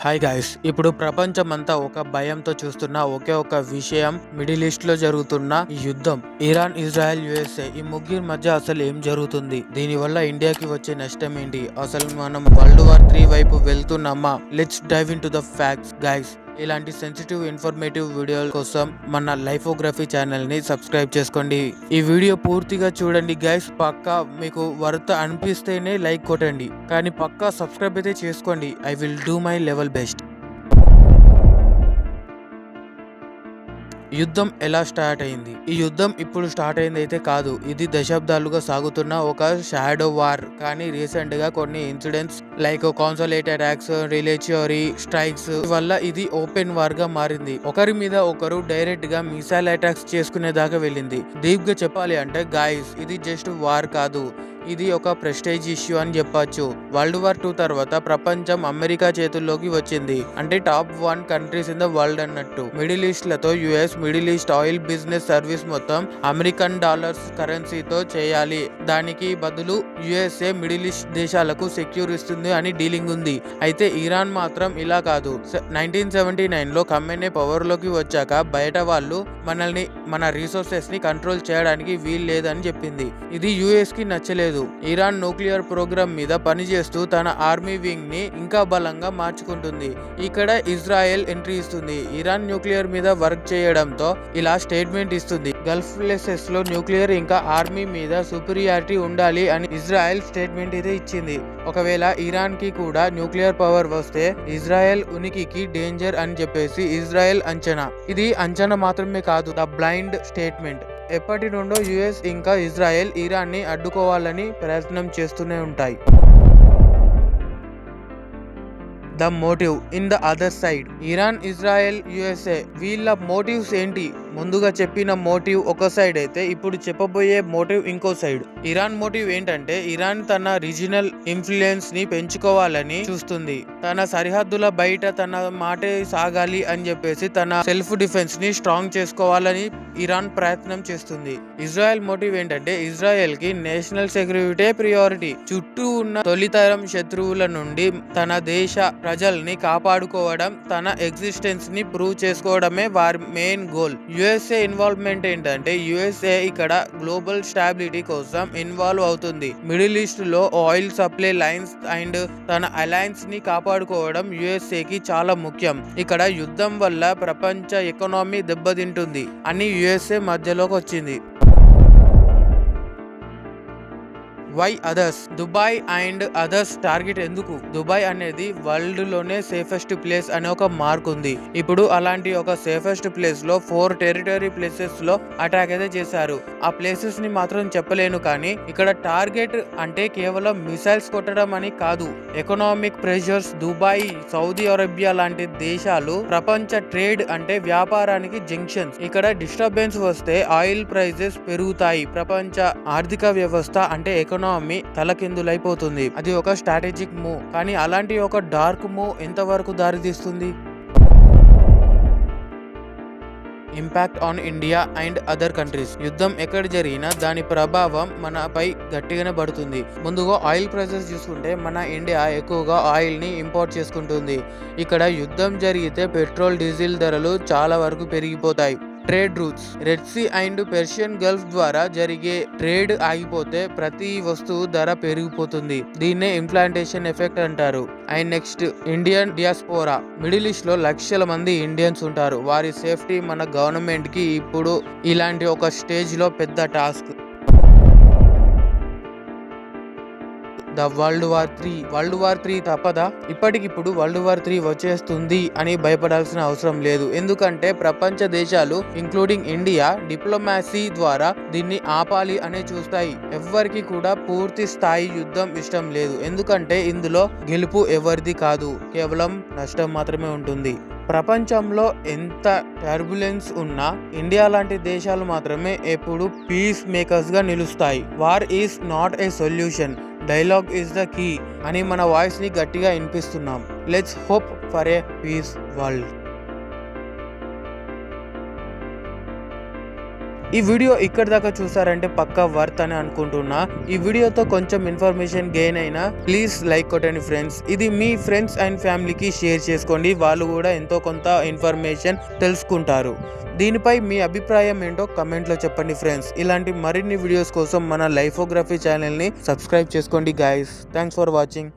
Hi guys, ఇప్పుడు ప్రపంచమంతా ఒక భయంతో చూస్తున్న ఒకే ఒక విషయం మిడిల్ ఈస్ట్ లో జరుగుతున్న ఈ యుద్ధం. ఇరాన్, ఇజ్రాయెల్, యుఎస్ఏ ఈ ముగ్గురి మధ్య అసలు ఏం జరుగుతుంది? దీనివల్ల ఇండియాకి వచ్చే నష్టం ఏంటి? అసలు మనం వరల్డ్ వార్ 3 వైపు వెళ్తున్నామా? Let's dive into the facts guys. ఇలాంటి సెన్సిటివ్ ఇన్ఫర్మేటివ్ వీడియోల కోసం మన లైఫోగ్రఫీ ఛానల్ ని సబ్స్క్రైబ్ చేసుకోండి. ఈ వీడియో పూర్తిగా చూడండి గైస్. పక్కా మీకు వర్త్ అనిపిస్తేనే లైక్ కొట్టండి, కానీ పక్కా సబ్స్క్రైబ్ అయితే చేసుకోండి. I will do my level best. యుద్ధం ఎలా స్టార్ట్ అయింది? ఈ యుద్ధం ఇప్పుడు స్టార్ట్ అయింది అయితే కాదు. ఇది దశాబ్దాలుగా సాగుతున్న ఒక షాడో వార్. కానీ రీసెంట్ గా కొన్ని ఇన్సిడెంట్స్ లైక్ కాన్సులేట్ అటాక్స్, రిలేచియరీ స్ట్రైక్స్ వల్ల ఇది ఓపెన్ వార్ గా మారింది. ఒకరి మీద ఒకరు డైరెక్ట్ గా మిసైల్ అటాక్స్ చేసుకునే దాకా వెళ్ళింది. డీప్ గా చెప్పాలి అంటే గాయస్, ఇది జస్ట్ వార్ కాదు, ఇది ఒక ప్రెస్టేజ్ ఇష్యూ అని చెప్పొచ్చు. వరల్డ్ వార్ 2 తర్వాత ప్రపంచం అమెరికా చేతుల్లోకి వచ్చింది. అంటే top 1 countries in the world అన్నట్టు. మిడిల్ ఈస్ట్ లతో US middle east oil business service మొత్తం అమెరికన్ డాలర్స్ కరెన్సీతో చేయాలి. దానికి బదులు యుఎస్ఏ మిడిల్ ఈస్ట్ దేశాలకు సెక్యూర్ ఇస్తుంది అని డీలింగ్ ఉంది. అయితే ఇరాన్ మాత్రం ఇలా కాదు. 1979 లో ఖమేనీ పవర్ లోకి వచ్చాక బయట వాళ్ళు మన రిసోర్సెస్ ని కంట్రోల్ చేయడానికి వీలు లేదని చెప్పింది. ఇది యుఎస్ కి నచ్చలేదు. ఇరాన్ న్యూక్లియర్ ప్రోగ్రామ్ మీద పనిచేస్తూ తన ఆర్మీ వింగ్ ని ఇంకా బలంగా మార్చుకుంటుంది. ఇక్కడ ఇజ్రాయెల్ ఎంట్రీ ఇస్తుంది. ఇరాన్ న్యూక్లియర్ మీద వర్క్ చేయడంతో ఇలా స్టేట్మెంట్ ఇస్తుంది. గల్ఫ్ ప్లేసెస్ లో న్యూక్లియర్ ఇంకా ఆర్మీ మీద సుపీరియారిటీ ఉండాలి అని ఇజ్రాయెల్ స్టేట్మెంట్ అయితే ఇచ్చింది. ఒకవేళ ఇరాన్ కి కూడా న్యూక్లియర్ పవర్ వస్తే ఇజ్రాయెల్ ఉనికికి డేంజర్ అని చెప్పేసి ఇజ్రాయెల్ అంచనా. ఇది అంచనా మాత్రమే కాదు, ద బ్లైండ్ స్టేట్మెంట్. ఎప్పటి నుండో యుఎస్ ఇంకా ఇజ్రాయెల్ ఇరాన్ ని అడ్డుకోవాలని ప్రయత్నం చేస్తూనే ఉంటాయి. The motive in the other side. Iran, Israel, USA వీళ్ళ మోటివ్స్ ఏంటి? ముందుగా చెప్పిన మోటివ్ ఒక సైడ్ అయితే ఇప్పుడు చెప్పబోయే మోటివ్ ఇంకో సైడ్. ఇరాన్ మోటివ్ ఏంటంటే ఇరాన్ తన రీజనల్ ఇన్ఫ్లుయెన్స్ ని పెంచుకోవాలని చూస్తుంది. తన సరిహద్దుల బయట తన మాటే సాగాలి అని చెప్పేసి తన సెల్ఫ్ డిఫెన్స్ ని స్ట్రాంగ్ చేసుకోవాలని ఇరాన్ ప్రయత్నం చేస్తుంది. ఇజ్రాయెల్ మోటివ్ ఏంటంటే ఇజ్రాయెల్ కి నేషనల్ సెక్యూరిటీ ప్రియారిటీ. చుట్టూ ఉన్న తొలితరం శత్రువుల నుండి తన దేశ ప్రజల్ని కాపాడుకోవడం, తన ఎగ్జిస్టెన్స్ ని ప్రూవ్ చేసుకోవడమే వారి మెయిన్ గోల్. యుఎస్ఏ ఇన్వాల్వ్మెంట్ ఏంటంటే యుఎస్ఏ ఇక్కడ గ్లోబల్ స్టాబిలిటీ కోసం ఇన్వాల్వ్ అవుతుంది. మిడిల్ ఈస్ట్ లో ఆయిల్ సప్లై లైన్స్ అండ్ తన అలయన్స్ ని కాపాడుకోవడం యుఎస్ఏ కి చాలా ముఖ్యం. ఇక్కడ యుద్ధం వల్ల ప్రపంచ ఎకానమీ దెబ్బతింటుంది అని యుఎస్ఏ మధ్యలోకి వచ్చింది. Why others? Dubai and others target ఎందుకు? దుబాయ్ అనేది వరల్డ్ లోనే సేఫెస్ట్ ప్లేస్ అనే ఒక మార్క్ ఉంది. ఇప్పుడు అలాంటి ఒక సేఫెస్ట్ ప్లేస్ లో 4 టెరిటరీ ప్లేసెస్ లో అటాక్ అయితే చేశారు. ఆ ప్లేసెస్ ని మాత్రం చెప్పలేను, కానీ ఇక్కడ టార్గెట్ అంటే కేవలం మిసైల్స్ కొట్టడం అని కాదు. Economic pressures. Dubai, Saudi Arabia లాంటి దేశాలు ప్రపంచ ట్రేడ్ అంటే వ్యాపారానికి జంక్షన్స్. ఇక్కడ డిస్టర్బెన్స్ వస్తే ఆయిల్ ప్రైజెస్ పెరుగుతాయి. ప్రపంచ ఆర్థిక వ్యవస్థ అంటే ఎకనామీ తలకిందులైపోతుంది. అది ఒక స్ట్రాటజిక్ మూవ్. కానీ అలాంటి ఒక డార్క్ మూవ్ ఎంతవరకు దారితీస్తుంది? Impact on India and other countries. యుద్ధం ఎక్కడ జరిగినా దాని ప్రభావం మనపై గట్టిగానే పడుతుంది. ముందుగా ఆయిల్ ప్రైసెస్ చూసుకుంటే మన ఇండియా ఎక్కువగా ఆయిల్ ని ఇంపోర్ట్ చేసుకుంటుంది. ఇక్కడ యుద్ధం జరిగితే పెట్రోల్, డీజిల్ ధరలు చాలా వరకు పెరిగిపోతాయి. Trade routes. Red sea and Persian Gulf ద్వారా జరిగే ట్రేడ్ ఆగిపోతే ప్రతి వస్తువు ధర పెరిగిపోతుంది. దీన్నే ఇన్ఫ్లాంటేషన్ ఎఫెక్ట్ అంటారు. And next Indian diaspora. Middle east లో లక్షల మంది ఇండియన్స్ ఉంటారు. వారి సేఫ్టీ మన గవర్నమెంట్ కి ఇప్పుడు ఇలాంటి ఒక స్టేజ్ లో పెద్ద టాస్క్. ద వరల్డ్ వార్ 3 తప్పదా? ఇప్పటికిప్పుడు వరల్డ్ వార్ 3 వచ్చేస్తుంది అని భయపడాల్సిన అవసరం లేదు. ఎందుకంటే ప్రపంచ దేశాలు ఇంక్లూడింగ్ ఇండియా డిప్లొమాసీ ద్వారా దీన్ని ఆపాలి అనే చూస్తాయి. ఎవ్వరికి కూడా పూర్తి స్థాయి యుద్ధం ఇష్టం లేదు. ఎందుకంటే ఇందులో గెలుపు ఎవరిది కాదు, కేవలం నష్టం మాత్రమే ఉంటుంది. ప్రపంచంలో ఎంత టర్బులెన్స్ ఉన్నా ఇండియా లాంటి దేశాలు మాత్రమే ఎప్పుడు పీస్ మేకర్స్ గా నిలుస్తాయి. War is not a solution, dialogue is the key అని మన వాయిస్ ని గట్టిగా వినిపిస్తున్నాం. Let's hope for a peace world. ఈ వీడియో ఇక్కడ దాకా చూసారంటే పక్కా వర్త్ అని అనుకుంటున్నా. ఈ వీడియోతో కొంచెం ఇన్ఫర్మేషన్ గెయిన్ అయినా ప్లీజ్ లైక్ కొట్టండి ఫ్రెండ్స్. ఇది మీ ఫ్రెండ్స్ అండ్ ఫ్యామిలీకి షేర్ చేసుకోండి, వాళ్ళు కూడా ఎంతో కొంత ఇన్ఫర్మేషన్ తెలుసుకుంటారు. దీనిపై మీ అభిప్రాయం ఏంటో కమెంట్లో చెప్పండి ఫ్రెండ్స్. ఇలాంటి మరిన్ని వీడియోస్ కోసం మన లైఫోగ్రఫీ ఛానల్ని సబ్స్క్రైబ్ చేసుకోండి గైస్. Thanks for watching.